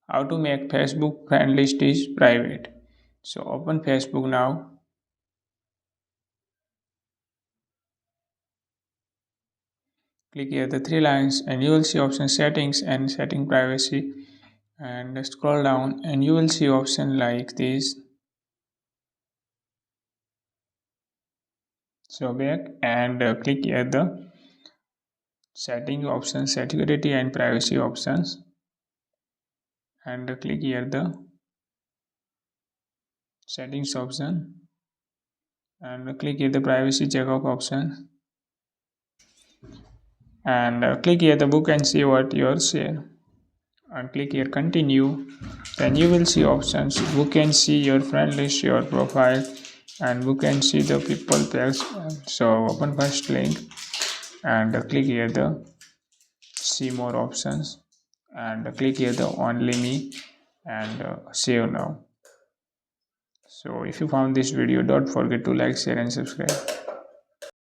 How to make Facebook friend list is private. So open Facebook now. Click here the three lines and you will see option settings and setting privacy, and scroll down and you will see option like this. So back and click here the setting options, security and privacy options, and click here the settings option and click here the privacy checkoff option, and click here the book and see what your share, and click here continue. Then you will see options who can see your friend list, your profile, and who can see the people page. So open first link and click here the see more options, and click here the only me, and save now. So if you found this video, don't forget to like, share and subscribe.